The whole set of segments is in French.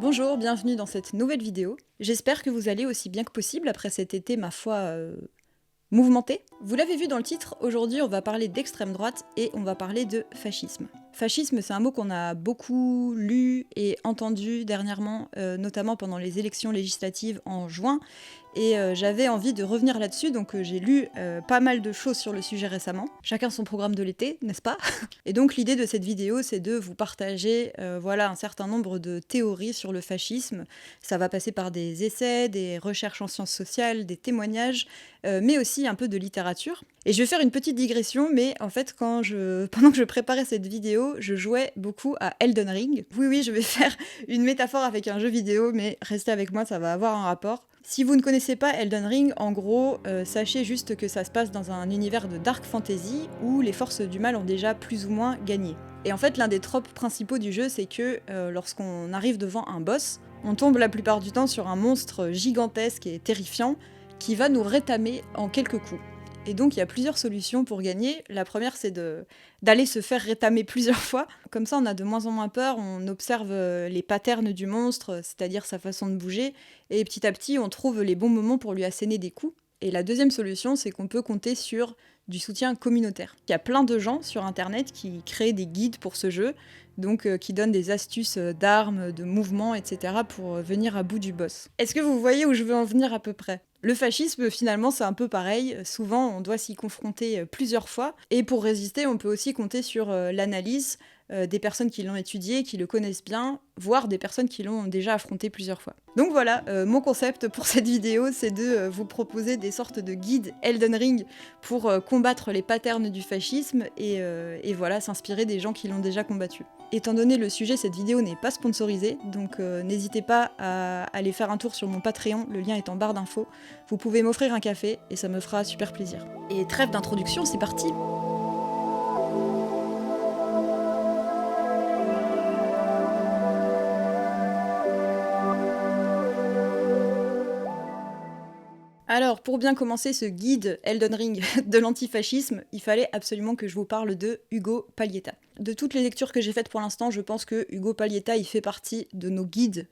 Bonjour, bienvenue dans cette nouvelle vidéo. J'espère que vous allez aussi bien que possible après cet été, ma foi, mouvementé. Vous l'avez vu dans le titre, aujourd'hui on va parler d'extrême droite et on va parler de fascisme. Fascisme, c'est un mot qu'on a beaucoup lu et entendu dernièrement, notamment pendant les élections législatives en juin. Et j'avais envie de revenir là-dessus, donc j'ai lu pas mal de choses sur le sujet récemment. Chacun son programme de l'été, n'est-ce pas? Et donc l'idée de cette vidéo, c'est de vous partager voilà, un certain nombre de théories sur le fascisme. Ça va passer par des essais, des recherches en sciences sociales, des témoignages, mais aussi un peu de littérature. Et je vais faire une petite digression, mais en fait, pendant que je préparais cette vidéo, je jouais beaucoup à Elden Ring. Oui, je vais faire une métaphore avec un jeu vidéo, mais restez avec moi, ça va avoir un rapport. Si vous ne connaissez pas Elden Ring, en gros, sachez juste que ça se passe dans un univers de dark fantasy où les forces du mal ont déjà plus ou moins gagné. Et en fait, l'un des tropes principaux du jeu, c'est que lorsqu'on arrive devant un boss, on tombe la plupart du temps sur un monstre gigantesque et terrifiant qui va nous rétamer en quelques coups. Et donc il y a plusieurs solutions pour gagner. La première, c'est d'aller se faire rétamer plusieurs fois. Comme ça, on a de moins en moins peur, on observe les patterns du monstre, c'est-à-dire sa façon de bouger, et petit à petit, on trouve les bons moments pour lui asséner des coups. Et la deuxième solution, c'est qu'on peut compter sur du soutien communautaire. Il y a plein de gens sur Internet qui créent des guides pour ce jeu, donc qui donnent des astuces d'armes, de mouvements, etc. pour venir à bout du boss. Est-ce que vous voyez où je veux en venir à peu près ? Le fascisme, finalement, c'est un peu pareil. Souvent, on doit s'y confronter plusieurs fois. Et pour résister, on peut aussi compter sur l'analyse des personnes qui l'ont étudié, qui le connaissent bien, voire des personnes qui l'ont déjà affronté plusieurs fois. Donc voilà, mon concept pour cette vidéo, c'est de vous proposer des sortes de guides Elden Ring pour combattre les patterns du fascisme et voilà, s'inspirer des gens qui l'ont déjà combattu. Étant donné le sujet, cette vidéo n'est pas sponsorisée, donc n'hésitez pas à aller faire un tour sur mon Patreon, le lien est en barre d'infos. Vous pouvez m'offrir un café et ça me fera super plaisir. Et trêve d'introduction, c'est parti! Alors, pour bien commencer ce guide Elden Ring de l'antifascisme, il fallait absolument que je vous parle de Ugo Paglietta. De toutes les lectures que j'ai faites pour l'instant, je pense que Ugo Paglietta, il fait partie de nos guides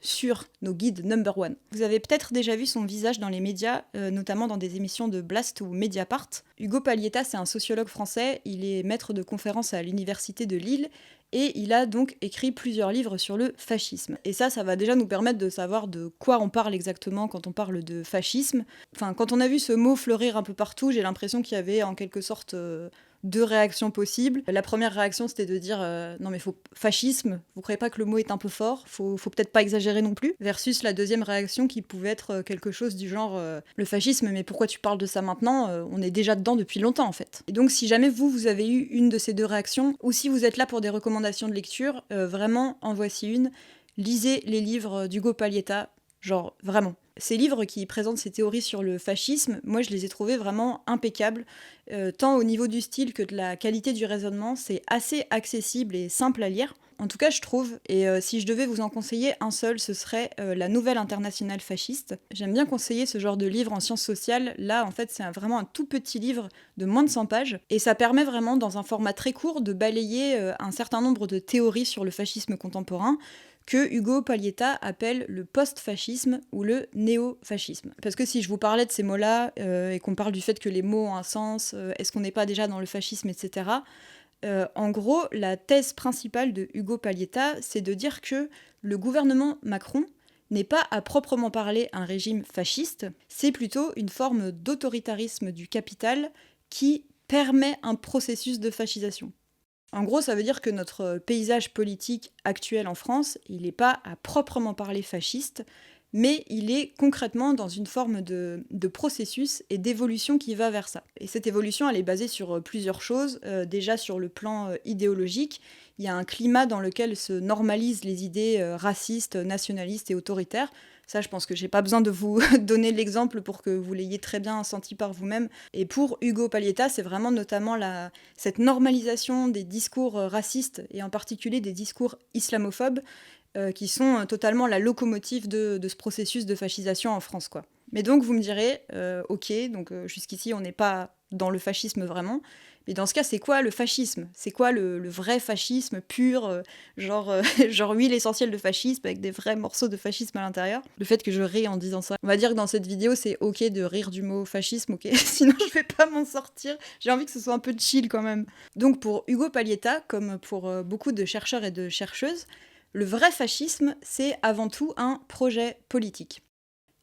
nos guides number one. Vous avez peut-être déjà vu son visage dans les médias, notamment dans des émissions de Blast ou Mediapart. Hugo Paglietta, c'est un sociologue français, il est maître de conférences à l'université de Lille, et il a donc écrit plusieurs livres sur le fascisme. Et ça va déjà nous permettre de savoir de quoi on parle exactement quand on parle de fascisme. Enfin, quand on a vu ce mot fleurir un peu partout, j'ai l'impression qu'il y avait en quelque sorte deux réactions possibles. La première réaction, c'était de dire non mais fascisme, vous croyez pas que le mot est un peu fort, faut peut-être pas exagérer non plus, versus la deuxième réaction qui pouvait être quelque chose du genre le fascisme, mais pourquoi tu parles de ça maintenant, on est déjà dedans depuis longtemps en fait. Et donc si jamais vous avez eu une de ces deux réactions, ou si vous êtes là pour des recommandations de lecture, vraiment en voici une, lisez les livres d'Ugo Paglietta, genre vraiment. Ces livres qui présentent ces théories sur le fascisme, moi je les ai trouvés vraiment impeccables, tant au niveau du style que de la qualité du raisonnement, c'est assez accessible et simple à lire. En tout cas, je trouve, et si je devais vous en conseiller un seul, ce serait La Nouvelle Internationale Fasciste. J'aime bien conseiller ce genre de livre en sciences sociales. Là, en fait, c'est vraiment un tout petit livre de moins de 100 pages, et ça permet vraiment, dans un format très court, de balayer un certain nombre de théories sur le fascisme contemporain, que Ugo Paglietta appelle le post-fascisme ou le néo-fascisme. Parce que si je vous parlais de ces mots-là, et qu'on parle du fait que les mots ont un sens, est-ce qu'on n'est pas déjà dans le fascisme, etc., en gros, la thèse principale de Ugo Paglietta, c'est de dire que le gouvernement Macron n'est pas à proprement parler un régime fasciste, c'est plutôt une forme d'autoritarisme du capital qui permet un processus de fascisation. En gros, ça veut dire que notre paysage politique actuel en France, il n'est pas à proprement parler fasciste, mais il est concrètement dans une forme de processus et d'évolution qui va vers ça. Et cette évolution, elle est basée sur plusieurs choses. Déjà sur le plan idéologique, il y a un climat dans lequel se normalisent les idées racistes, nationalistes et autoritaires. Ça, je pense que j'ai pas besoin de vous donner l'exemple pour que vous l'ayez très bien senti par vous-même. Et pour Ugo Paglietta, c'est vraiment notamment cette normalisation des discours racistes, et en particulier des discours islamophobes, qui sont totalement la locomotive de ce processus de fascisation en France, quoi. Mais donc vous me direz, ok, donc jusqu'ici on n'est pas dans le fascisme vraiment, mais dans ce cas c'est quoi le fascisme? C'est quoi le vrai fascisme pur, genre, genre huile essentielle de fascisme avec des vrais morceaux de fascisme à l'intérieur? Le fait que je ris en disant ça. On va dire que dans cette vidéo c'est ok de rire du mot fascisme, ok? Sinon je vais pas m'en sortir, j'ai envie que ce soit un peu chill quand même. Donc pour Ugo Paglietta, comme pour beaucoup de chercheurs et de chercheuses, le vrai fascisme c'est avant tout un projet politique.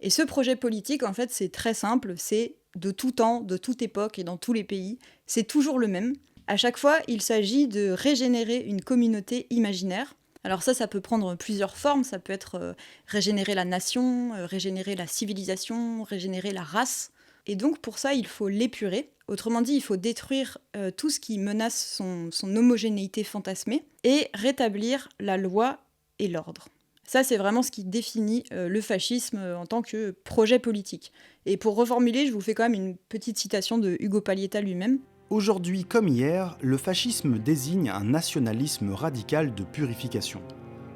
Et ce projet politique, en fait, c'est très simple, c'est de tout temps, de toute époque et dans tous les pays, c'est toujours le même. À chaque fois, il s'agit de régénérer une communauté imaginaire. Alors ça peut prendre plusieurs formes, ça peut être régénérer la nation, régénérer la civilisation, régénérer la race. Et donc pour ça, il faut l'épurer. Autrement dit, il faut détruire tout ce qui menace son homogénéité fantasmée et rétablir la loi et l'ordre. Ça, c'est vraiment ce qui définit le fascisme en tant que projet politique. Et pour reformuler, je vous fais quand même une petite citation de Ugo Paglietta lui-même. Aujourd'hui comme hier, le fascisme désigne un nationalisme radical de purification.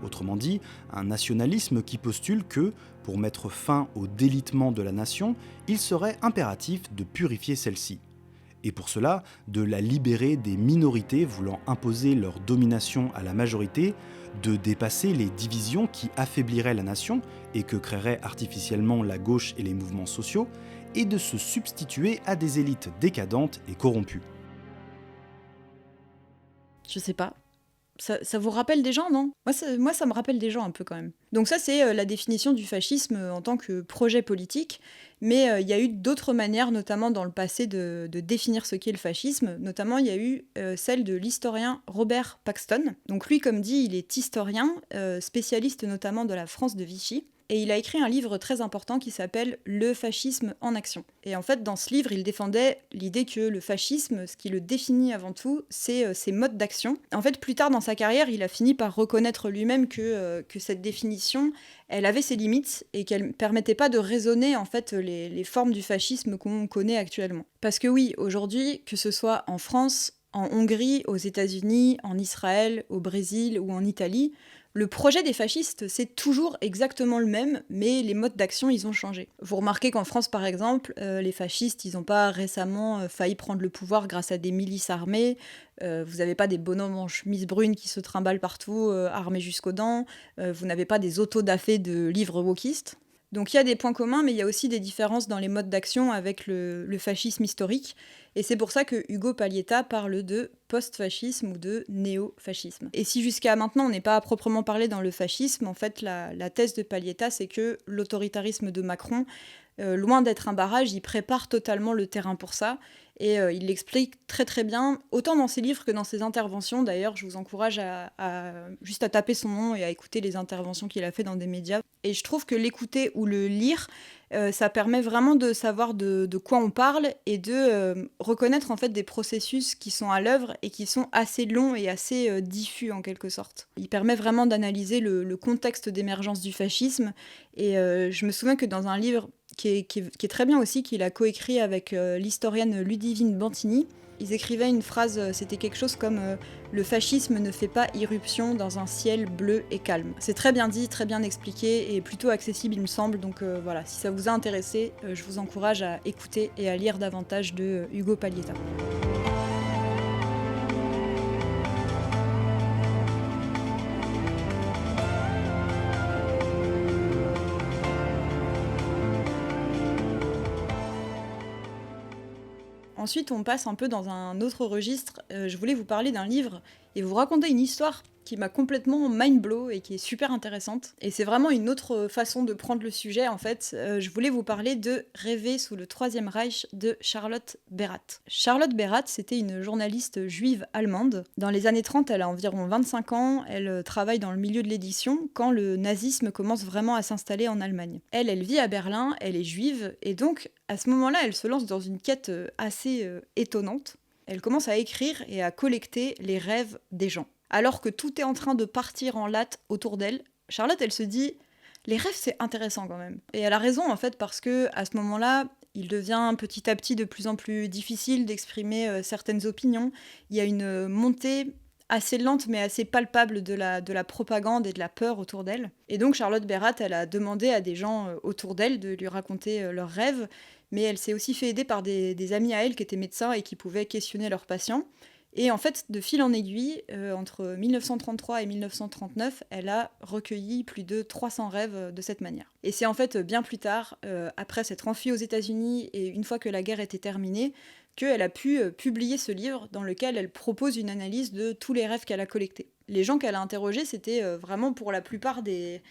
Autrement dit, un nationalisme qui postule que, pour mettre fin au délitement de la nation, il serait impératif de purifier celle-ci. Et pour cela, de la libérer des minorités voulant imposer leur domination à la majorité, de dépasser les divisions qui affaibliraient la nation et que créeraient artificiellement la gauche et les mouvements sociaux, et de se substituer à des élites décadentes et corrompues. Je sais pas. Ça vous rappelle des gens, non? Moi, ça me rappelle des gens un peu quand même. Donc ça, c'est la définition du fascisme en tant que projet politique. Mais il y a eu d'autres manières, notamment dans le passé, de définir ce qu'est le fascisme. Notamment, il y a eu celle de l'historien Robert Paxton. Donc lui, comme dit, il est historien, spécialiste notamment de la France de Vichy. Et il a écrit un livre très important qui s'appelle Le fascisme en action. Et en fait, dans ce livre, il défendait l'idée que le fascisme, ce qui le définit avant tout, c'est ses modes d'action. En fait, plus tard dans sa carrière, il a fini par reconnaître lui-même que cette définition, elle avait ses limites et qu'elle ne permettait pas de raisonner en fait les formes du fascisme qu'on connaît actuellement. Parce que oui, aujourd'hui, que ce soit en France, en Hongrie, aux États-Unis, en Israël, au Brésil ou en Italie, le projet des fascistes, c'est toujours exactement le même, mais les modes d'action, ils ont changé. Vous remarquez qu'en France, par exemple, les fascistes, ils n'ont pas récemment failli prendre le pouvoir grâce à des milices armées. Vous n'avez pas des bonhommes en chemise brune qui se trimballent partout, armés jusqu'aux dents. Vous n'avez pas des autodafés de livres wokistes. Donc il y a des points communs, mais il y a aussi des différences dans les modes d'action avec le fascisme historique. Et c'est pour ça que Ugo Paglietta parle de post-fascisme ou de néo-fascisme. Et si jusqu'à maintenant on n'est pas à proprement parler dans le fascisme, en fait la thèse de Paglietta c'est que l'autoritarisme de Macron, loin d'être un barrage, il prépare totalement le terrain pour ça. Et il l'explique très très bien, autant dans ses livres que dans ses interventions. D'ailleurs, je vous encourage juste à taper son nom et à écouter les interventions qu'il a fait dans des médias. Et je trouve que l'écouter ou le lire, ça permet vraiment de savoir de quoi on parle et de reconnaître en fait des processus qui sont à l'œuvre et qui sont assez longs et assez diffus en quelque sorte. Il permet vraiment d'analyser le contexte d'émergence du fascisme. Et je me souviens que dans un livre qui est très bien aussi, qu'il a coécrit avec l'historienne Ludivine Bantini. Ils écrivaient une phrase, c'était quelque chose comme le fascisme ne fait pas irruption dans un ciel bleu et calme. C'est très bien dit, très bien expliqué et plutôt accessible, il me semble. Donc voilà, si ça vous a intéressé, je vous encourage à écouter et à lire davantage de Ugo Paglietta. Ensuite, on passe un peu dans un autre registre. Je voulais vous parler d'un livre et vous raconter une histoire qui m'a complètement mind-blow et qui est super intéressante. Et c'est vraiment une autre façon de prendre le sujet, en fait. Je voulais vous parler de Rêver sous le Troisième Reich de Charlotte Berath. Charlotte Berath, c'était une journaliste juive allemande. Dans les années 30, elle a environ 25 ans. Elle travaille dans le milieu de l'édition quand le nazisme commence vraiment à s'installer en Allemagne. Elle vit à Berlin, elle est juive, et donc à ce moment-là, elle se lance dans une quête assez étonnante. Elle commence à écrire et à collecter les rêves des gens. Alors que tout est en train de partir en latte autour d'elle, Charlotte, elle se dit « les rêves, c'est intéressant quand même ». Et elle a raison, en fait, parce que à ce moment-là, il devient petit à petit de plus en plus difficile d'exprimer certaines opinions. Il y a une montée assez lente mais assez palpable de la propagande et de la peur autour d'elle. Et donc Charlotte Berrat, elle a demandé à des gens autour d'elle de lui raconter leurs rêves, mais elle s'est aussi fait aider par des amis à elle qui étaient médecins et qui pouvaient questionner leurs patients. Et en fait, de fil en aiguille, entre 1933 et 1939, elle a recueilli plus de 300 rêves de cette manière. Et c'est en fait bien plus tard, après s'être enfuie aux États-Unis et une fois que la guerre était terminée, qu'elle a pu publier ce livre dans lequel elle propose une analyse de tous les rêves qu'elle a collectés. Les gens qu'elle a interrogés, c'était vraiment pour la plupart des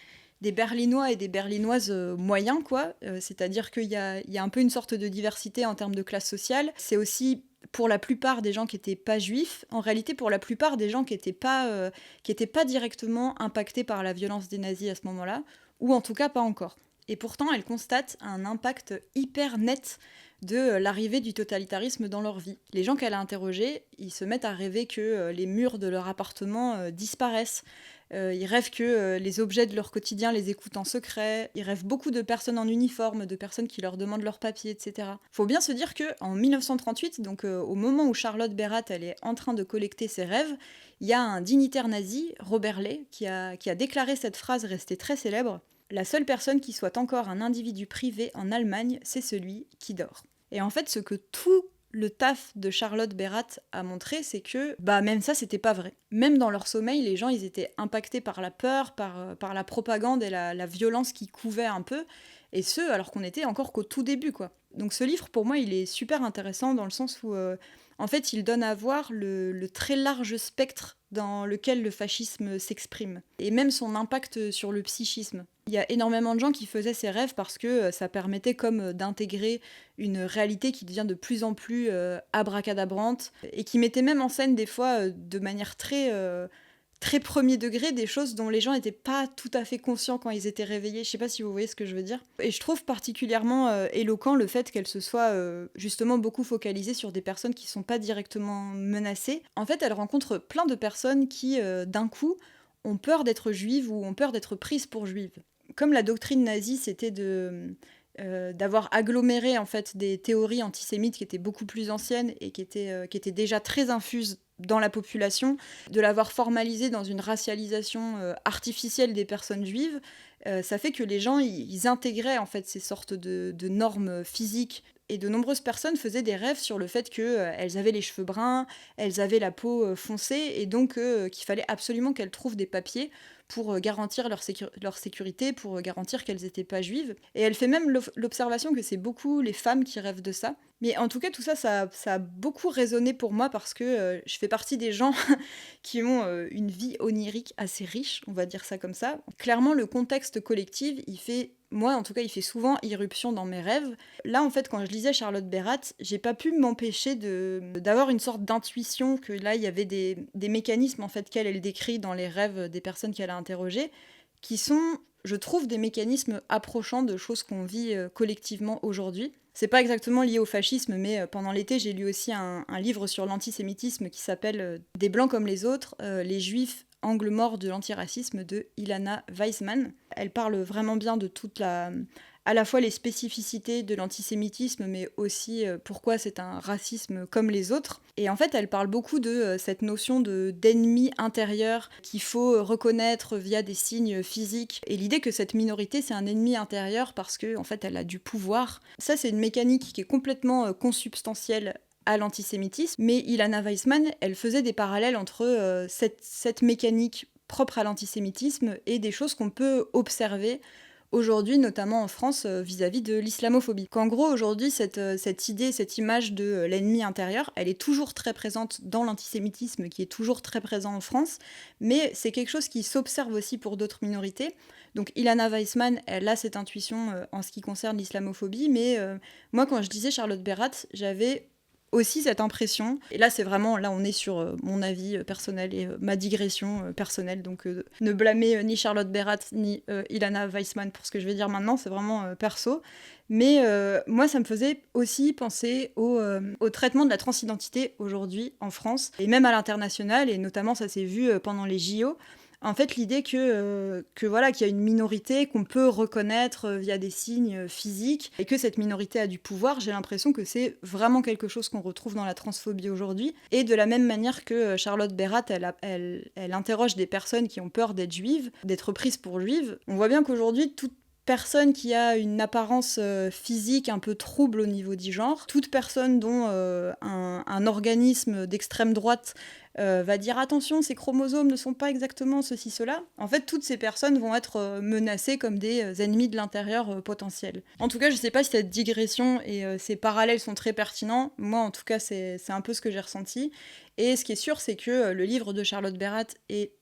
Berlinois et des Berlinoises moyens, quoi. C'est-à-dire qu'il y a un peu une sorte de diversité en termes de classe sociale. C'est aussi pour la plupart des gens qui n'étaient pas juifs, en réalité pour la plupart des gens qui n'étaient pas directement impactés par la violence des nazis à ce moment-là, ou en tout cas pas encore. Et pourtant, elle constate un impact hyper net de l'arrivée du totalitarisme dans leur vie. Les gens qu'elle a interrogés, ils se mettent à rêver que les murs de leur appartement disparaissent. Ils rêvent que les objets de leur quotidien les écoutent en secret. Ils rêvent beaucoup de personnes en uniforme, de personnes qui leur demandent leurs papiers, etc. Faut bien se dire qu'en 1938, donc au moment où Charlotte Berrat elle est en train de collecter ses rêves, il y a un dignitaire nazi, Robert Ley, qui a déclaré cette phrase restée très célèbre: la seule personne qui soit encore un individu privé en Allemagne, c'est celui qui dort. Et en fait, ce que tout le taf de Charlotte Berrat a montré, c'est que même ça, c'était pas vrai. Même dans leur sommeil, les gens, ils étaient impactés par la peur, par la propagande et la violence qui couvait un peu, et ce, alors qu'on était encore qu'au tout début, quoi. Donc ce livre, pour moi, il est super intéressant dans le sens où, en fait, il donne à voir le très large spectre dans lequel le fascisme s'exprime, et même son impact sur le psychisme. Il y a énormément de gens qui faisaient ces rêves parce que ça permettait comme d'intégrer une réalité qui devient de plus en plus abracadabrante, et qui mettait même en scène des fois de manière très premier degré des choses dont les gens n'étaient pas tout à fait conscients quand ils étaient réveillés. Je sais pas si vous voyez ce que je veux dire. Et je trouve particulièrement éloquent le fait qu'elle se soit justement beaucoup focalisée sur des personnes qui sont pas directement menacées. En fait, elle rencontre plein de personnes qui, d'un coup, ont peur d'être juives ou ont peur d'être prises pour juives. Comme la doctrine nazie, c'était d'avoir aggloméré en fait des théories antisémites qui étaient beaucoup plus anciennes et qui étaient déjà très infuses dans la population, de l'avoir formalisé dans une racialisation artificielle des personnes juives, ça fait que les gens ils intégraient en fait ces sortes de normes physiques. Et de nombreuses personnes faisaient des rêves sur le fait qu'elles avaient les cheveux bruns, elles avaient la peau foncée, et donc qu'il fallait absolument qu'elles trouvent des papiers pour garantir leur sécurité, pour garantir qu'elles n'étaient pas juives. Et elle fait même l'observation que c'est beaucoup les femmes qui rêvent de ça. Mais en tout cas, tout ça, ça a beaucoup résonné pour moi parce que je fais partie des gens qui ont une vie onirique assez riche, on va dire ça comme ça. Clairement, le contexte collectif, moi en tout cas, il fait souvent irruption dans mes rêves. Là, en fait, quand je lisais Charlotte Berrat, j'ai pas pu m'empêcher d'avoir une sorte d'intuition que là, il y avait des mécanismes en fait qu'elle décrit dans les rêves des personnes qu'elle a interrogées, qui sont, je trouve, des mécanismes approchants de choses qu'on vit collectivement aujourd'hui. C'est pas exactement lié au fascisme, mais pendant l'été, j'ai lu aussi un livre sur l'antisémitisme qui s'appelle Des Blancs comme les autres, les Juifs, angle mort de l'antiracisme, de Ilana Weissman. Elle parle vraiment bien de à la fois les spécificités de l'antisémitisme, mais aussi pourquoi c'est un racisme comme les autres. Et en fait, elle parle beaucoup de cette notion d'ennemi intérieur qu'il faut reconnaître via des signes physiques. Et l'idée que cette minorité, c'est un ennemi intérieur parce qu'en fait, elle a du pouvoir. Ça, c'est une mécanique qui est complètement consubstantielle à l'antisémitisme. Mais Ilana Weissman, elle faisait des parallèles entre cette mécanique propre à l'antisémitisme et des choses qu'on peut observer aujourd'hui, notamment en France, vis-à-vis de l'islamophobie. Qu'en gros, aujourd'hui, cette idée, cette image de l'ennemi intérieur, elle est toujours très présente dans l'antisémitisme, qui est toujours très présent en France, mais c'est quelque chose qui s'observe aussi pour d'autres minorités. Donc Ilana Weissman, elle a cette intuition en ce qui concerne l'islamophobie, mais moi, quand je disais Charlotte Berrat, j'avais aussi cette impression, et là c'est vraiment, là on est sur mon avis personnel et ma digression personnelle, donc ne blâmez ni Charlotte Berrat ni Ilana Weissman pour ce que je vais dire maintenant, c'est vraiment perso, mais moi ça me faisait aussi penser au traitement de la transidentité aujourd'hui en France, et même à l'international, et notamment ça s'est vu pendant les JO, En fait, l'idée que voilà, qu'il y a une minorité qu'on peut reconnaître via des signes physiques et que cette minorité a du pouvoir, j'ai l'impression que c'est vraiment quelque chose qu'on retrouve dans la transphobie aujourd'hui. Et de la même manière que Charlotte Berrat, elle interroge des personnes qui ont peur d'être juives, d'être prises pour juives, on voit bien qu'aujourd'hui, toute personne qui a une apparence physique un peu trouble au niveau du genre, toute personne dont un organisme d'extrême droite va dire attention, ces chromosomes ne sont pas exactement ceci, cela. En fait, toutes ces personnes vont être menacées comme des ennemis de l'intérieur potentiels. En tout cas, je sais pas si cette digression et ces parallèles sont très pertinents. Moi, en tout cas, c'est un peu ce que j'ai ressenti. Et ce qui est sûr, c'est que le livre de Charlotte Berrat est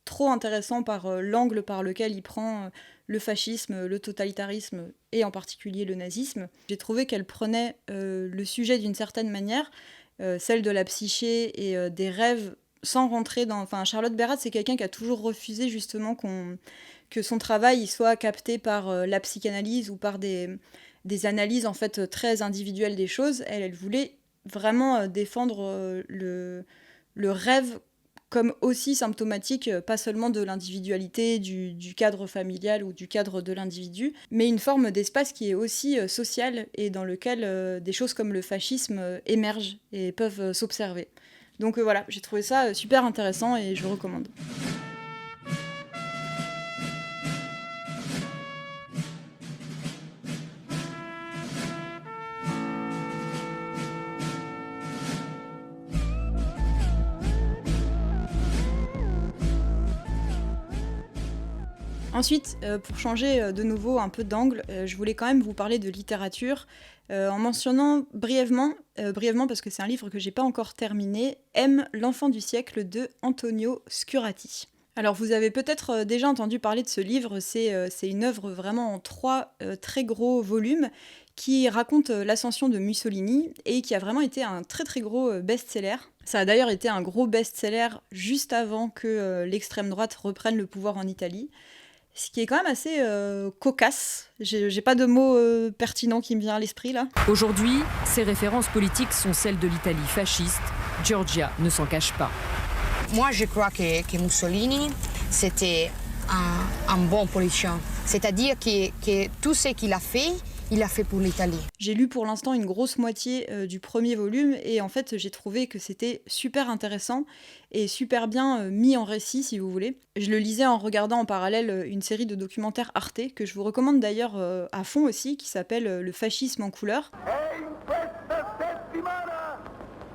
trop intéressant par l'angle par lequel il prend le fascisme, le totalitarisme et en particulier le nazisme. J'ai trouvé qu'elle prenait le sujet d'une certaine manière, celle de la psyché et des rêves, sans rentrer dans... Enfin, Charlotte Berrat, c'est quelqu'un qui a toujours refusé justement que son travail il soit capté par la psychanalyse ou par des analyses en fait très individuelles des choses. Elle voulait vraiment défendre le rêve comme aussi symptomatique, pas seulement de l'individualité, du cadre familial ou du cadre de l'individu, mais une forme d'espace qui est aussi social et dans lequel des choses comme le fascisme émergent et peuvent s'observer. Donc voilà, j'ai trouvé ça super intéressant et je le recommande. Ensuite, pour changer de nouveau un peu d'angle, je voulais quand même vous parler de littérature, en mentionnant brièvement parce que c'est un livre que j'ai pas encore terminé, M, l'enfant du siècle de Antonio Scurati. Alors vous avez peut-être déjà entendu parler de ce livre, c'est une œuvre vraiment en 3 très gros volumes qui raconte l'ascension de Mussolini et qui a vraiment été un très très gros best-seller. Ça a d'ailleurs été un gros best-seller juste avant que l'extrême droite reprenne le pouvoir en Italie. Ce qui est quand même assez cocasse. J'ai pas de mots pertinents qui me viennent à l'esprit là. Aujourd'hui, ses références politiques sont celles de l'Italie fasciste. Giorgia ne s'en cache pas. Moi, je crois que Mussolini, c'était un bon politicien. C'est-à-dire que tout ce qu'il a fait, il a fait pour l'Italie. J'ai lu pour l'instant une grosse moitié du premier volume et en fait j'ai trouvé que c'était super intéressant et super bien mis en récit si vous voulez. Je le lisais en regardant en parallèle une série de documentaires Arte que je vous recommande d'ailleurs à fond aussi qui s'appelle Le fascisme en couleur.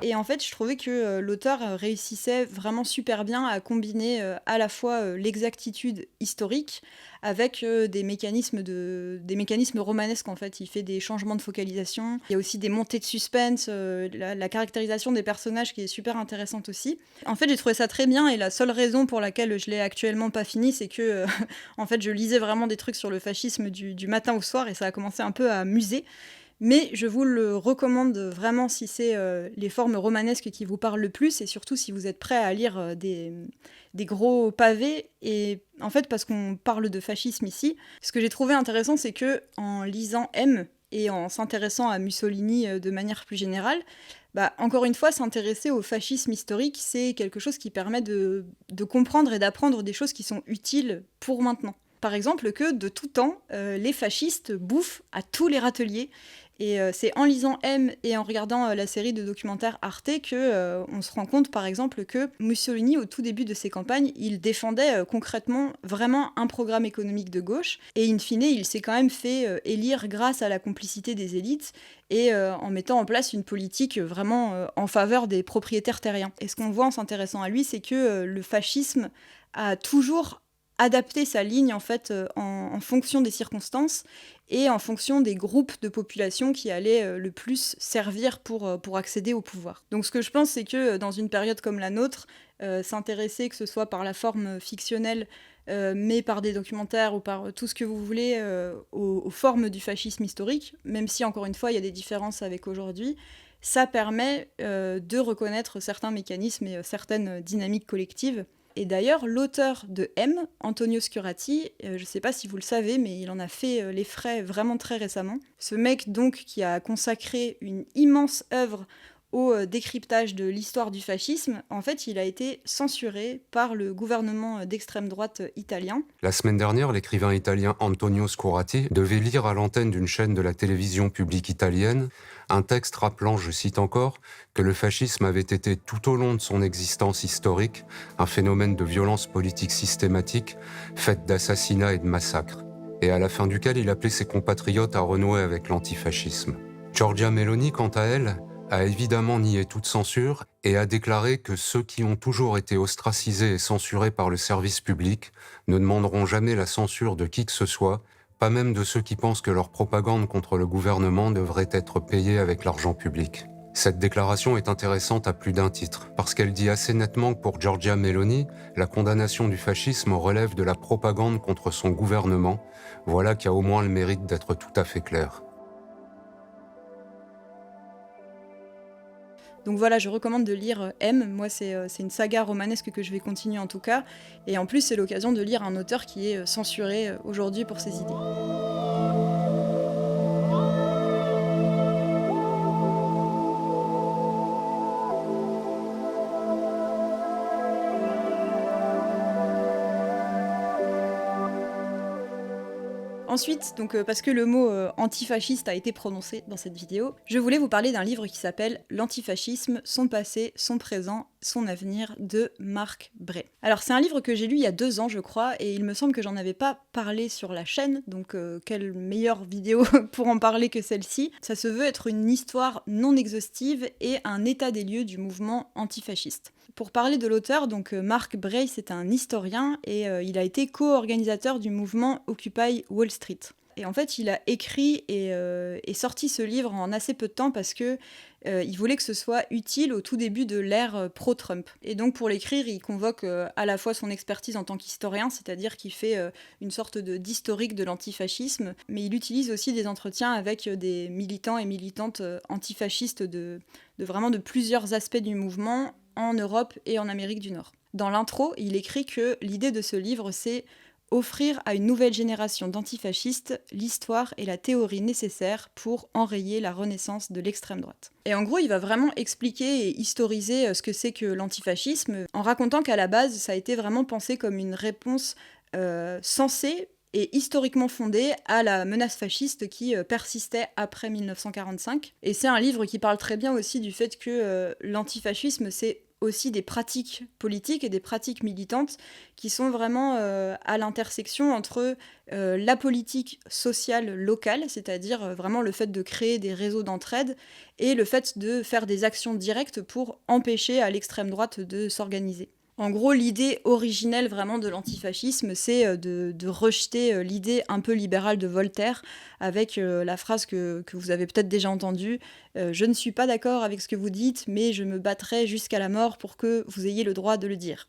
Et en fait, je trouvais que l'auteur réussissait vraiment super bien à combiner à la fois l'exactitude historique avec des mécanismes romanesques en fait. Il fait des changements de focalisation, il y a aussi des montées de suspense, la caractérisation des personnages qui est super intéressante aussi. En fait, j'ai trouvé ça très bien et la seule raison pour laquelle je l'ai actuellement pas fini, c'est que en fait, je lisais vraiment des trucs sur le fascisme du matin au soir et ça a commencé un peu à muser. Mais je vous le recommande vraiment si c'est les formes romanesques qui vous parlent le plus et surtout si vous êtes prêt à lire des gros pavés. Et en fait, parce qu'on parle de fascisme ici, ce que j'ai trouvé intéressant, c'est que en lisant M et en s'intéressant à Mussolini de manière plus générale, bah, encore une fois, s'intéresser au fascisme historique, c'est quelque chose qui permet de comprendre et d'apprendre des choses qui sont utiles pour maintenant. Par exemple, que de tout temps, les fascistes bouffent à tous les râteliers. Et c'est en lisant M et en regardant la série de documentaires Arte que on se rend compte, par exemple, que Mussolini, au tout début de ses campagnes, il défendait concrètement vraiment un programme économique de gauche. Et in fine, il s'est quand même fait élire grâce à la complicité des élites et en mettant en place une politique vraiment en faveur des propriétaires terriens. Et ce qu'on voit en s'intéressant à lui, c'est que le fascisme a toujours adapter sa ligne en fait en fonction des circonstances et en fonction des groupes de population qui allaient le plus servir pour accéder au pouvoir. Donc ce que je pense, c'est que dans une période comme la nôtre, s'intéresser, que ce soit par la forme fictionnelle, mais par des documentaires ou par tout ce que vous voulez, aux formes du fascisme historique, même si encore une fois il y a des différences avec aujourd'hui, ça permet de reconnaître certains mécanismes et certaines dynamiques collectives. Et d'ailleurs, l'auteur de M, Antonio Scurati, je ne sais pas si vous le savez, mais il en a fait les frais vraiment très récemment. Ce mec, donc, qui a consacré une immense œuvre au décryptage de l'histoire du fascisme, en fait, il a été censuré par le gouvernement d'extrême droite italien. La semaine dernière, l'écrivain italien Antonio Scurati devait lire à l'antenne d'une chaîne de la télévision publique italienne un texte rappelant, je cite encore, que le fascisme avait été tout au long de son existence historique un phénomène de violence politique systématique, faite d'assassinats et de massacres, et à la fin duquel il appelait ses compatriotes à renouer avec l'antifascisme. Giorgia Meloni, quant à elle, a évidemment nié toute censure et a déclaré que ceux qui ont toujours été ostracisés et censurés par le service public ne demanderont jamais la censure de qui que ce soit, pas même de ceux qui pensent que leur propagande contre le gouvernement devrait être payée avec l'argent public. Cette déclaration est intéressante à plus d'un titre, parce qu'elle dit assez nettement que pour Giorgia Meloni, la condamnation du fascisme relève de la propagande contre son gouvernement, voilà qui a au moins le mérite d'être tout à fait clair. Donc voilà, je recommande de lire M. Moi, c'est une saga romanesque que je vais continuer en tout cas. Et en plus, c'est l'occasion de lire un auteur qui est censuré aujourd'hui pour ses idées. Ensuite, donc, parce que le mot antifasciste a été prononcé dans cette vidéo, je voulais vous parler d'un livre qui s'appelle L'antifascisme, son passé, son présent, son avenir de Marc Bray. Alors c'est un livre que j'ai lu il y a 2 ans je crois, et il me semble que j'en avais pas parlé sur la chaîne, donc quelle meilleure vidéo pour en parler que celle-ci. Ça se veut être une histoire non exhaustive et un état des lieux du mouvement antifasciste. Pour parler de l'auteur, donc Marc Bray, c'est un historien et il a été co-organisateur du mouvement Occupy Wall Street. Et en fait, il a écrit et sorti ce livre en assez peu de temps parce que il voulait que ce soit utile au tout début de l'ère pro-Trump. Et donc pour l'écrire, il convoque à la fois son expertise en tant qu'historien, c'est-à-dire qu'il fait une sorte d'historique de l'antifascisme, mais il utilise aussi des entretiens avec des militants et militantes antifascistes de vraiment de plusieurs aspects du mouvement, en Europe et en Amérique du Nord. Dans l'intro, il écrit que l'idée de ce livre, c'est offrir à une nouvelle génération d'antifascistes l'histoire et la théorie nécessaires pour enrayer la renaissance de l'extrême droite. Et en gros, il va vraiment expliquer et historiser ce que c'est que l'antifascisme, en racontant qu'à la base, ça a été vraiment pensé comme une réponse sensée et historiquement fondée à la menace fasciste qui persistait après 1945. Et c'est un livre qui parle très bien aussi du fait que l'antifascisme, c'est aussi des pratiques politiques et des pratiques militantes qui sont vraiment à l'intersection entre la politique sociale locale, c'est-à-dire vraiment le fait de créer des réseaux d'entraide, et le fait de faire des actions directes pour empêcher à l'extrême droite de s'organiser. En gros, l'idée originelle vraiment de l'antifascisme, c'est de rejeter l'idée un peu libérale de Voltaire avec la phrase que vous avez peut-être déjà entendue « Je ne suis pas d'accord avec ce que vous dites, mais je me battrai jusqu'à la mort pour que vous ayez le droit de le dire ».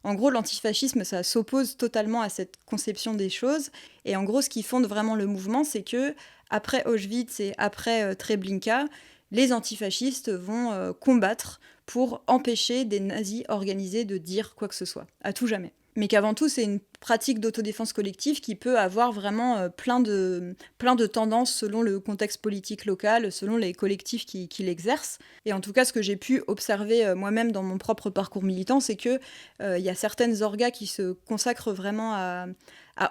En gros, l'antifascisme, ça s'oppose totalement à cette conception des choses. Et en gros, ce qui fonde vraiment le mouvement, c'est que après Auschwitz et après Treblinka, les antifascistes vont combattre pour empêcher des nazis organisés de dire quoi que ce soit, à tout jamais. Mais qu'avant tout, c'est une pratique d'autodéfense collective qui peut avoir vraiment plein de tendances selon le contexte politique local, selon les collectifs qui l'exercent. Et en tout cas, ce que j'ai pu observer moi-même dans mon propre parcours militant, c'est qu'il y a certaines orgas qui se consacrent vraiment à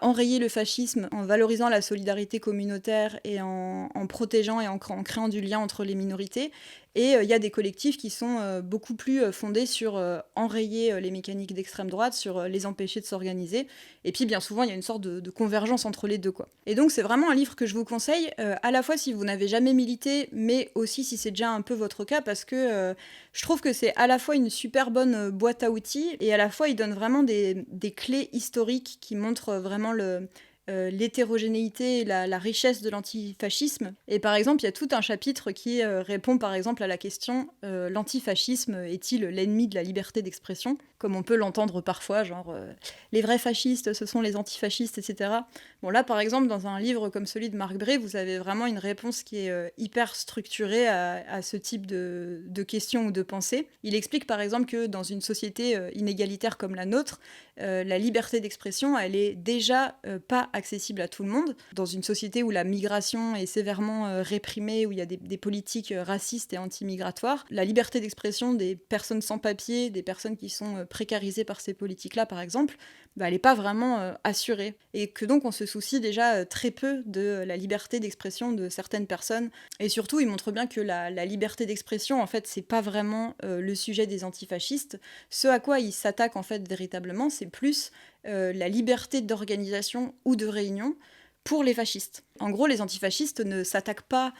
enrayer le fascisme en valorisant la solidarité communautaire et en protégeant et en créant du lien entre les minorités. Et il y a des collectifs qui sont beaucoup plus fondés sur enrayer les mécaniques d'extrême droite, sur les empêcher de s'organiser. Et puis bien souvent, il y a une sorte de convergence entre les deux, quoi. Et donc c'est vraiment un livre que je vous conseille, à la fois si vous n'avez jamais milité, mais aussi si c'est déjà un peu votre cas, parce que je trouve que c'est à la fois une super bonne boîte à outils, et à la fois il donne vraiment des clés historiques qui montrent vraiment l'hétérogénéité et la richesse de l'antifascisme. Et par exemple, il y a tout un chapitre qui répond par exemple à la question l'antifascisme est-il l'ennemi de la liberté d'expression, comme on peut l'entendre parfois, genre les vrais fascistes, ce sont les antifascistes, etc. Bon là, par exemple, dans un livre comme celui de Marc Bray, vous avez vraiment une réponse qui est hyper structurée à ce type de questions ou de pensées. Il explique par exemple que dans une société inégalitaire comme la nôtre, la liberté d'expression, elle est déjà pas accessible à tout le monde. Dans une société où la migration est sévèrement réprimée, où il y a des politiques racistes et anti-migratoires, la liberté d'expression des personnes sans papier, des personnes qui sont précarisées par ces politiques-là, par exemple, elle n'est pas vraiment assurée. Et que donc on se soucie déjà très peu de la liberté d'expression de certaines personnes. Et surtout, il montre bien que la liberté d'expression, en fait, c'est pas vraiment le sujet des antifascistes. Ce à quoi ils s'attaquent, en fait, véritablement, c'est plus la liberté d'organisation ou de réunion pour les fascistes. En gros, les antifascistes ne s'attaquent pas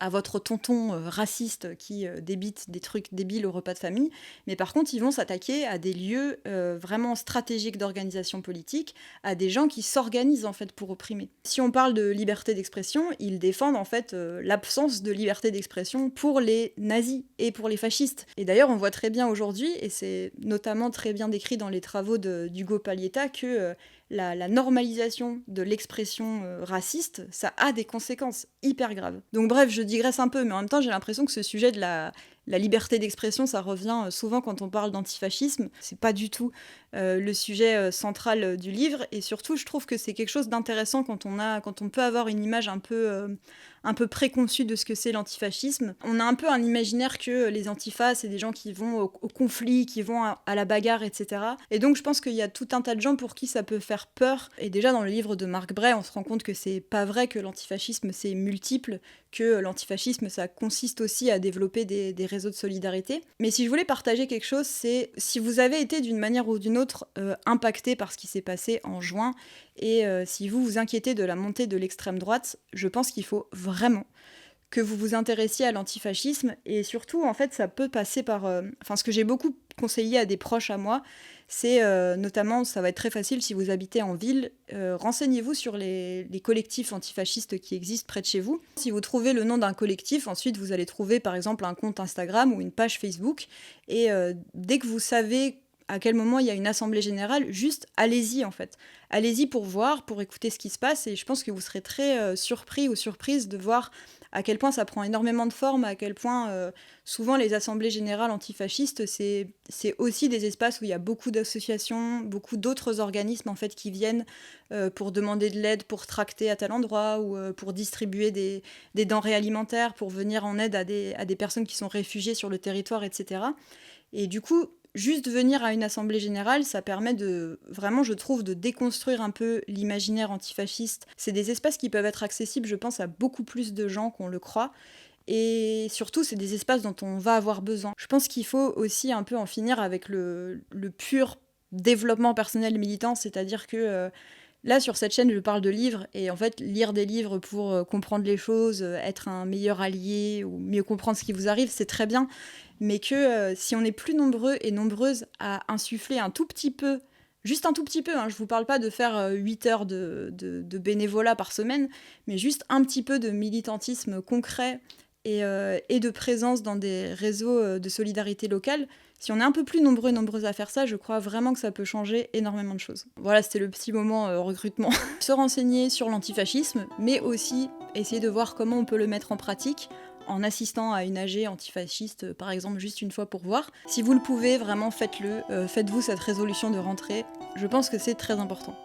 à votre tonton raciste qui débite des trucs débiles au repas de famille, mais par contre, ils vont s'attaquer à des lieux vraiment stratégiques d'organisation politique, à des gens qui s'organisent en fait pour opprimer. Si on parle de liberté d'expression, ils défendent en fait l'absence de liberté d'expression pour les nazis et pour les fascistes. Et d'ailleurs, on voit très bien aujourd'hui, et c'est notamment très bien décrit dans les travaux d'Ugo Paglietta, que la normalisation de l'expression raciste, ça a des conséquences hyper graves. Donc bref, je digresse un peu, mais en même temps, j'ai l'impression que ce sujet de la liberté d'expression, ça revient souvent quand on parle d'antifascisme. C'est pas du tout le sujet central du livre, et surtout, je trouve que c'est quelque chose d'intéressant quand on peut avoir une image un peu préconçue de ce que c'est l'antifascisme. On a un peu un imaginaire que les antifas, c'est des gens qui vont au conflit, qui vont à la bagarre, etc. Et donc, je pense qu'il y a tout un tas de gens pour qui ça peut faire peur. Et déjà, dans le livre de Marc Bray, on se rend compte que c'est pas vrai, que l'antifascisme, c'est multiple, que l'antifascisme, ça consiste aussi à développer des réseaux de solidarité. Mais si je voulais partager quelque chose, c'est si vous avez été d'une manière ou d'une autre impacté par ce qui s'est passé en juin, et si vous vous inquiétez de la montée de l'extrême droite, je pense qu'il faut vraiment que vous vous intéressiez à l'antifascisme, et surtout, en fait, ça peut passer par... ce que j'ai beaucoup conseillé à des proches à moi, c'est notamment, ça va être très facile si vous habitez en ville, renseignez-vous sur les collectifs antifascistes qui existent près de chez vous. Si vous trouvez le nom d'un collectif, ensuite vous allez trouver par exemple un compte Instagram ou une page Facebook, et dès que vous savez à quel moment il y a une assemblée générale, juste allez-y en fait. Allez-y pour voir, pour écouter ce qui se passe, et je pense que vous serez très surpris ou surprise de voir à quel point ça prend énormément de forme, à quel point souvent les assemblées générales antifascistes, c'est aussi des espaces où il y a beaucoup d'associations, beaucoup d'autres organismes en fait qui viennent pour demander de l'aide, pour tracter à tel endroit, ou pour distribuer des denrées alimentaires, pour venir en aide à des personnes qui sont réfugiées sur le territoire, etc. Et du coup, juste venir à une assemblée générale, ça permet de, vraiment, je trouve, de déconstruire un peu l'imaginaire antifasciste. C'est des espaces qui peuvent être accessibles, je pense, à beaucoup plus de gens qu'on le croit. Et surtout, c'est des espaces dont on va avoir besoin. Je pense qu'il faut aussi un peu en finir avec le pur développement personnel militant, c'est-à-dire que... Là, sur cette chaîne, je parle de livres, et en fait, lire des livres pour comprendre les choses, être un meilleur allié, ou mieux comprendre ce qui vous arrive, c'est très bien, mais que si on est plus nombreux et nombreuses à insuffler un tout petit peu, juste un tout petit peu, je vous parle pas de faire 8 heures de bénévolat par semaine, mais juste un petit peu de militantisme concret et de présence dans des réseaux de solidarité locale. Si on est un peu plus nombreux et nombreuses à faire ça, je crois vraiment que ça peut changer énormément de choses. Voilà, c'était le petit moment recrutement. Se renseigner sur l'antifascisme, mais aussi essayer de voir comment on peut le mettre en pratique en assistant à une AG antifasciste, par exemple, juste une fois pour voir. Si vous le pouvez, vraiment faites-le. Faites-vous cette résolution de rentrée. Je pense que c'est très important.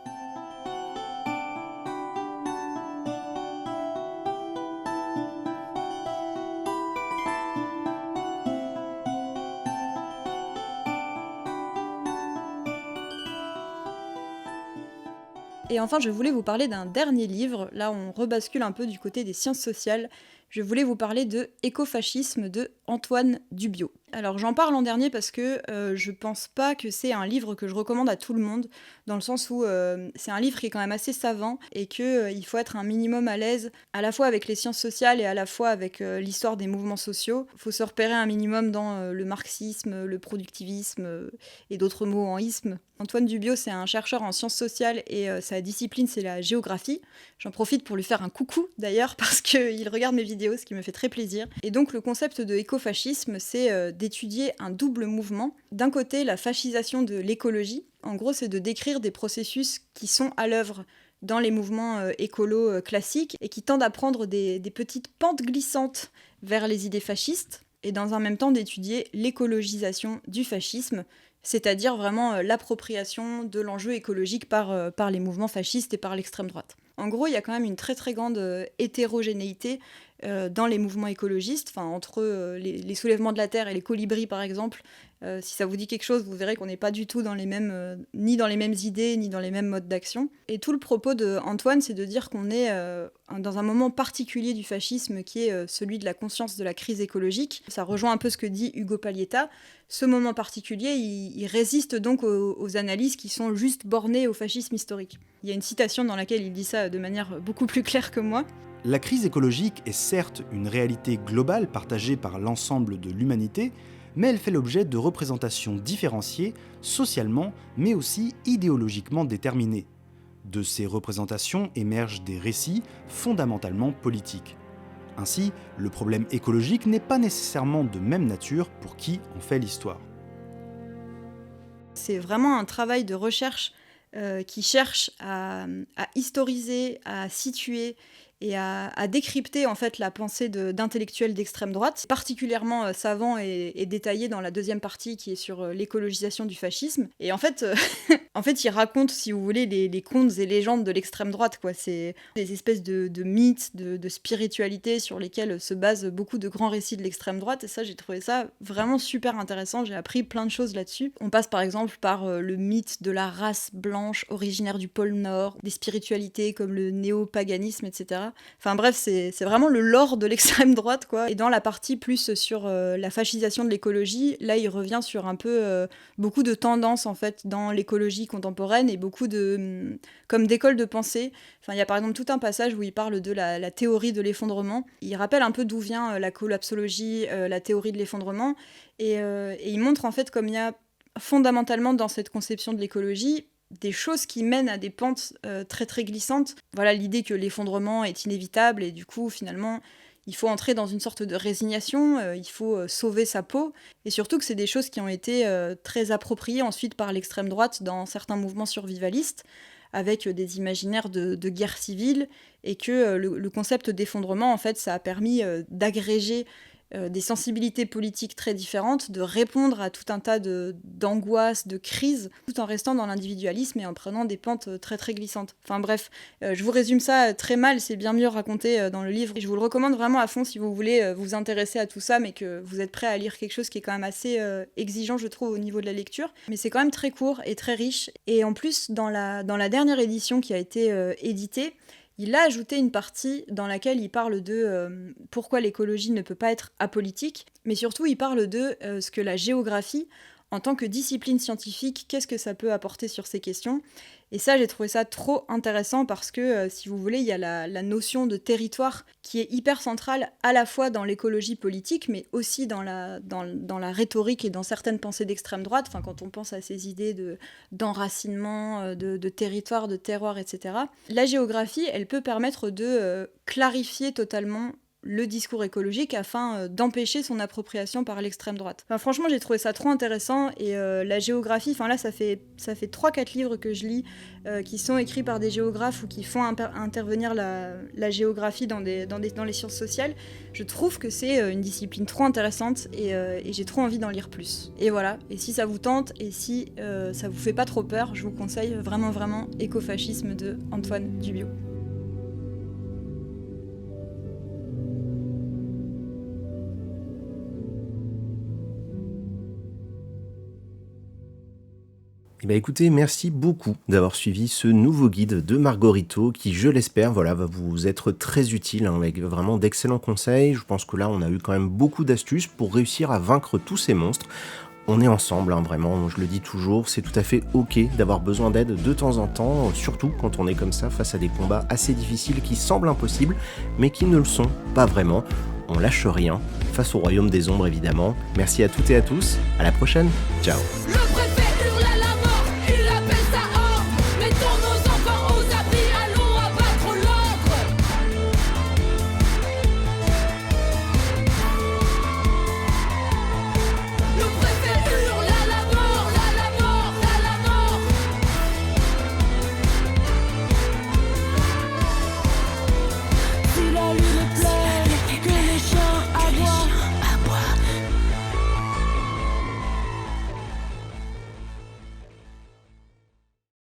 Et enfin, je voulais vous parler d'un dernier livre. Là, on rebascule un peu du côté des sciences sociales. Je voulais vous parler de Écofascisme de Antoine Dubiot. Alors j'en parle en dernier parce que je pense pas que c'est un livre que je recommande à tout le monde, dans le sens où c'est un livre qui est quand même assez savant, et qu'il faut être un minimum à l'aise à la fois avec les sciences sociales et à la fois avec l'histoire des mouvements sociaux. Il faut se repérer un minimum dans le marxisme, le productivisme et d'autres mots en isme. Antoine Dubiot, c'est un chercheur en sciences sociales, et sa discipline, c'est la géographie. J'en profite pour lui faire un coucou d'ailleurs, parce qu'il regarde mes vidéos, ce qui me fait très plaisir. Et donc le concept de écofascisme, c'est d'étudier un double mouvement. D'un côté, la fascisation de l'écologie. En gros, c'est de décrire des processus qui sont à l'œuvre dans les mouvements écolos classiques, et qui tendent à prendre des petites pentes glissantes vers les idées fascistes, et dans un même temps d'étudier l'écologisation du fascisme, c'est-à-dire vraiment l'appropriation de l'enjeu écologique par les mouvements fascistes et par l'extrême droite. En gros, il y a quand même une très très grande hétérogénéité dans les mouvements écologistes, entre les soulèvements de la Terre et les colibris par exemple. Si ça vous dit quelque chose, vous verrez qu'on n'est pas du tout ni dans les mêmes idées, ni dans les mêmes modes d'action. Et tout le propos d'Antoine, c'est de dire qu'on est dans un moment particulier du fascisme qui est celui de la conscience de la crise écologique. Ça rejoint un peu ce que dit Ugo Paglietta. Ce moment particulier, il résiste donc aux analyses qui sont juste bornées au fascisme historique. Il y a une citation dans laquelle il dit ça de manière beaucoup plus claire que moi. La crise écologique est certes une réalité globale partagée par l'ensemble de l'humanité, mais elle fait l'objet de représentations différenciées, socialement, mais aussi idéologiquement déterminées. De ces représentations émergent des récits fondamentalement politiques. Ainsi, le problème écologique n'est pas nécessairement de même nature pour qui en fait l'histoire. C'est vraiment un travail de recherche qui cherche à historiser, à situer et à décrypter en fait la pensée d'intellectuels d'extrême droite, particulièrement savant et détaillé dans la deuxième partie qui est sur l'écologisation du fascisme. Et en fait, il raconte, si vous voulez, les contes et légendes de l'extrême droite, quoi. C'est des espèces de mythes, de spiritualité sur lesquels se basent beaucoup de grands récits de l'extrême droite. Et ça, j'ai trouvé ça vraiment super intéressant. J'ai appris plein de choses là-dessus. On passe par exemple par le mythe de la race blanche originaire du pôle Nord, des spiritualités comme le néopaganisme, etc. Enfin bref, c'est vraiment le lore de l'extrême droite, quoi. Et dans la partie plus sur la fascisation de l'écologie, là il revient sur un peu beaucoup de tendances en fait dans l'écologie contemporaine et beaucoup comme d'écoles de pensée. Enfin, il y a par exemple tout un passage où il parle de la théorie de l'effondrement. Il rappelle un peu d'où vient la collapsologie, la théorie de l'effondrement, et il montre en fait comme il y a fondamentalement dans cette conception de l'écologie des choses qui mènent à des pentes très très glissantes. Voilà, l'idée que l'effondrement est inévitable et du coup finalement il faut entrer dans une sorte de résignation, il faut sauver sa peau, et surtout que c'est des choses qui ont été très appropriées ensuite par l'extrême droite dans certains mouvements survivalistes, avec des imaginaires de guerre civile, et que le concept d'effondrement en fait ça a permis d'agréger des sensibilités politiques très différentes, de répondre à tout un tas d'angoisses, de crises, tout en restant dans l'individualisme et en prenant des pentes très très glissantes. Enfin bref, je vous résume ça très mal, c'est bien mieux raconté dans le livre. Et je vous le recommande vraiment à fond si vous voulez vous intéresser à tout ça, mais que vous êtes prêt à lire quelque chose qui est quand même assez exigeant, je trouve, au niveau de la lecture. Mais c'est quand même très court et très riche. Et en plus, dans la dernière édition qui a été éditée, il a ajouté une partie dans laquelle il parle de pourquoi l'écologie ne peut pas être apolitique, mais surtout il parle de ce que la géographie, en tant que discipline scientifique, qu'est-ce que ça peut apporter sur ces questions. Et ça, j'ai trouvé ça trop intéressant parce que, si vous voulez, il y a la notion de territoire qui est hyper centrale à la fois dans l'écologie politique, mais aussi dans la rhétorique et dans certaines pensées d'extrême droite. Enfin, quand on pense à ces idées d'enracinement, de territoire, de terroir, etc. La géographie, elle peut permettre de clarifier totalement le discours écologique afin d'empêcher son appropriation par l'extrême droite. Enfin, franchement, j'ai trouvé ça trop intéressant, et la géographie, enfin là, ça fait 3-4 livres que je lis qui sont écrits par des géographes ou qui font intervenir la géographie dans les sciences sociales. Je trouve que c'est une discipline trop intéressante et j'ai trop envie d'en lire plus. Et voilà, et si ça vous tente et si ça vous fait pas trop peur, je vous conseille vraiment vraiment Écofascisme de Antoine Dubiot. Eh bien, écoutez, merci beaucoup d'avoir suivi ce nouveau guide de Margarito qui, je l'espère, va vous être très utile, avec vraiment d'excellents conseils. Je pense que là, on a eu quand même beaucoup d'astuces pour réussir à vaincre tous ces monstres. On est ensemble, vraiment, je le dis toujours, c'est tout à fait ok d'avoir besoin d'aide de temps en temps, surtout quand on est comme ça face à des combats assez difficiles qui semblent impossibles, mais qui ne le sont pas vraiment. On lâche rien, face au royaume des ombres évidemment. Merci à toutes et à tous, à la prochaine, ciao.